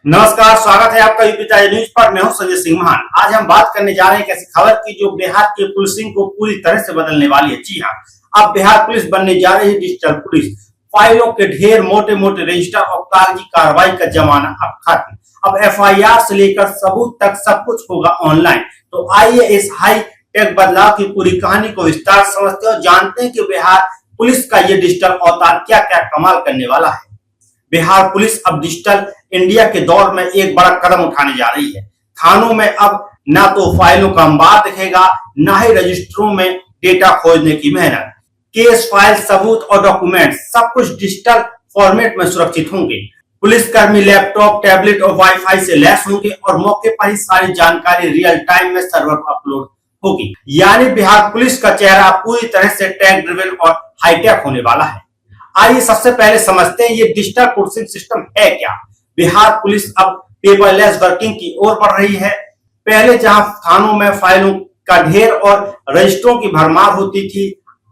नमस्कार, स्वागत है आपका यूपी ताजा न्यूज पर। मैं हूं संजय सिंह महान। आज हम बात करने जा रहे हैं एक ऐसी खबर की जो बिहार की पुलिसिंग को पूरी तरह से बदलने वाली है। जी हां, अब बिहार पुलिस बनने जा रही है डिजिटल पुलिस। फाइलों के ढेर, मोटे मोटे रजिस्टर और कागजी कार्रवाई का जमाना अब खत्म। अब एफआईआर से लेकर सबूत तक सब कुछ होगा ऑनलाइन। तो आइए इस हाई टेक बदलाव की पूरी कहानी को विस्तार समझते हैं और जानते हैं कि बिहार पुलिस का ये डिजिटल अवतार क्या क्या कमाल करने वाला है। बिहार पुलिस अब डिजिटल इंडिया के दौर में एक बड़ा कदम उठाने जा रही है। थानों में अब ना तो फाइलों का अंबार दिखेगा, ना ही रजिस्टरों में डेटा खोजने की मेहनत। केस फाइल, सबूत और डॉक्यूमेंट सब कुछ डिजिटल फॉर्मेट में सुरक्षित होंगे। पुलिसकर्मी लैपटॉप, टैबलेट और वाईफाई से लैस होंगे और मौके पर ही सारी जानकारी रियल टाइम में सर्वर पर अपलोड होगी। यानी बिहार पुलिस का चेहरा पूरी तरह से टेक ड्रिवन और हाईटेक होने वाला है। आइए सबसे पहले समझते हैं ये डिजिटल पुलिसिंग सिस्टम है क्या। बिहार पुलिस अब पेपरलेस वर्किंग की ओर बढ़ रही है। पहले जहां थानों में फाइलों का ढेर और रजिस्टरों की भरमार होती थी,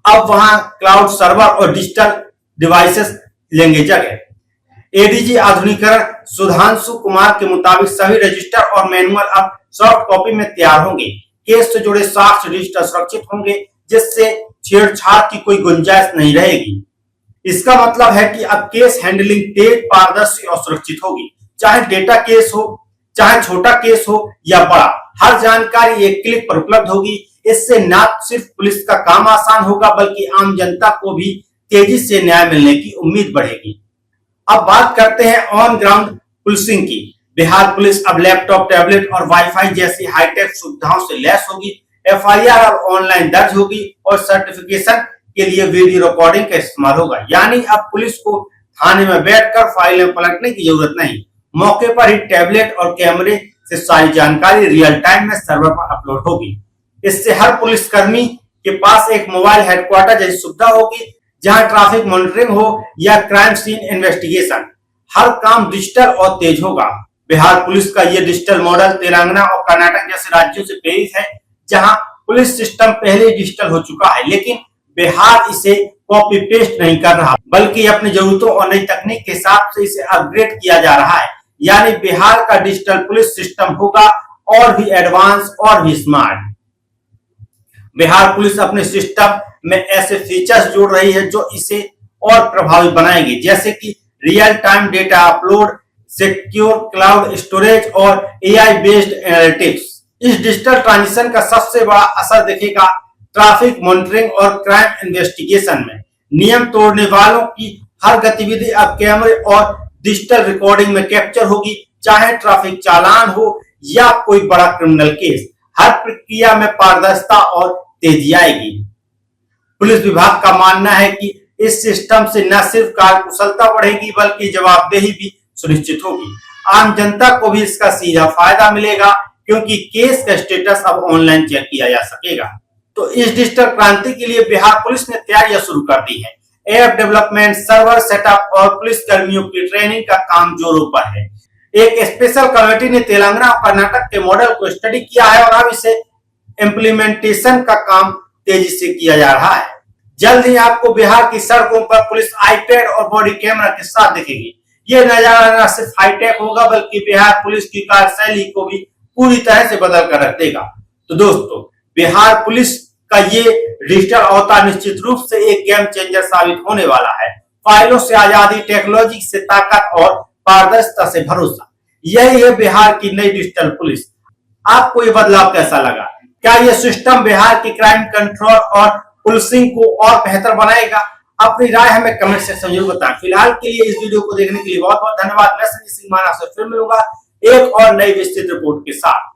अब वहां क्लाउड सर्वर और डिजिटल डिवाइसेस लेंगे जगह। एडीजी आधुनिकीकरण सुधांशु कुमार के मुताबिक सभी रजिस्टर और मैनुअल अब सॉफ्ट कॉपी में तैयार होंगे। केस से जुड़े साक्ष्य डिजिटल सुरक्षित होंगे, जिससे छेड़छाड़ की कोई गुंजाइश नहीं रहेगी। इसका मतलब है कि अब केस हैंडलिंग तेज, पारदर्शी और सुरक्षित होगी। चाहे डेटा केस हो, चाहे छोटा केस हो या बड़ा, हर जानकारी एक क्लिक पर उपलब्ध होगी। इससे न सिर्फ पुलिस का काम आसान होगा, बल्कि आम जनता को भी तेजी से न्याय मिलने की उम्मीद बढ़ेगी। अब बात करते हैं ऑन ग्राउंड पुलिसिंग की। बिहार पुलिस अब लैपटॉप, टैबलेट और वाईफाई जैसी हाईटेक सुविधाओं से लैस होगी। एफआईआर अब ऑनलाइन दर्ज होगी और सर्टिफिकेशन के लिए वीडियो रिकॉर्डिंग का इस्तेमाल होगा। यानी अब पुलिस को थाने में बैठकर फाइलें पलटने की जरूरत नहीं, मौके पर ही टैबलेट और कैमरे से सारी जानकारी रियल टाइम में सर्वर पर अपलोड होगी। इससे हर पुलिसकर्मी के पास एक मोबाइल हेडक्वार्टर जैसी सुविधा होगी, जहां ट्रैफिक मॉनिटरिंग हो या क्राइम सीन इन्वेस्टिगेशन, हर काम डिजिटल और तेज होगा। बिहार पुलिस का यह डिजिटल मॉडल तेलंगाना और कर्नाटक जैसे राज्यों से प्रेरित है, जहां पुलिस सिस्टम पहले डिजिटल हो चुका है, लेकिन बिहार इसे कॉपी पेस्ट नहीं कर रहा, बल्कि अपनी जरूरतों और नई तकनीक के हिसाब से इसे अपग्रेड किया जा रहा है। यानी बिहार का डिजिटल पुलिस सिस्टम होगा और भी एडवांस और भी स्मार्ट। बिहार पुलिस अपने सिस्टम में ऐसे फीचर्स जोड़ रही है जो इसे और प्रभावी बनाएंगे, जैसे कि real time data upload, secure cloud storage और एआई बेस्ड एनालिटिक्स। इस डिजिटल ट्रांजिशन का सबसे बड़ा असर दिखेगा ट्रैफिक मॉनिटरिंग और क्राइम इन्वेस्टिगेशन में। नियम तोड़ने वालों की हर गतिविधि अब कैमरे और डिजिटल रिकॉर्डिंग में कैप्चर होगी, चाहे ट्रैफिक चालान हो या कोई बड़ा क्रिमिनल केस। हर प्रक्रिया में पारदर्शिता और तेजी आएगी। पुलिस विभाग का मानना है कि इस सिस्टम से न सिर्फ कार्यकुशलता बढ़ेगी, बल्कि जवाबदेही भी सुनिश्चित होगी। आम जनता को भी इसका सीधा फायदा मिलेगा, क्योंकि केस का स्टेटस अब ऑनलाइन चेक किया जा सकेगा। तो इस डिजिटल क्रांति के लिए बिहार पुलिस ने तैयारियां शुरू कर दी है। ऐप डेवलपमेंट, सर्वर सेटअप और पुलिस कर्मियों की ट्रेनिंग का काम जोरों पर है। एक स्पेशल कमेटी ने तेलंगाना और कर्नाटक के मॉडल को स्टडी किया है और अब इसे इम्प्लीमेंटेशन का काम तेजी से किया जा रहा है। जल्द ही आपको बिहार की सड़कों पर पुलिस आईपैड और बॉडी कैमरा के साथ दिखेगी। ये नजारा न सिर्फ हाईटेक होगा, बल्कि बिहार पुलिस की कार्यशैली को भी पूरी तरह से बदल कर रख देगा। तो दोस्तों, बिहार पुलिस का ये डिजिटल अवतार निश्चित रूप से एक गेम चेंजर साबित होने वाला है। फाइलों से आजादी, टेक्नोलॉजी से ताकत और पारदर्शिता से भरोसा, यही है बिहार की नई डिजिटल पुलिस। आपको ये बदलाव कैसा लगा? क्या ये सिस्टम बिहार की क्राइम कंट्रोल और पुलिसिंग को और बेहतर बनाएगा? अपनी राय हमें कमेंट सेक्शन में जरूर बताएं। फिलहाल के लिए इस वीडियो को देखने के लिए बहुत बहुत धन्यवाद। मैं संजय सिंह माना से फिर मिलूंगा एक और नई विस्तृत रिपोर्ट के साथ।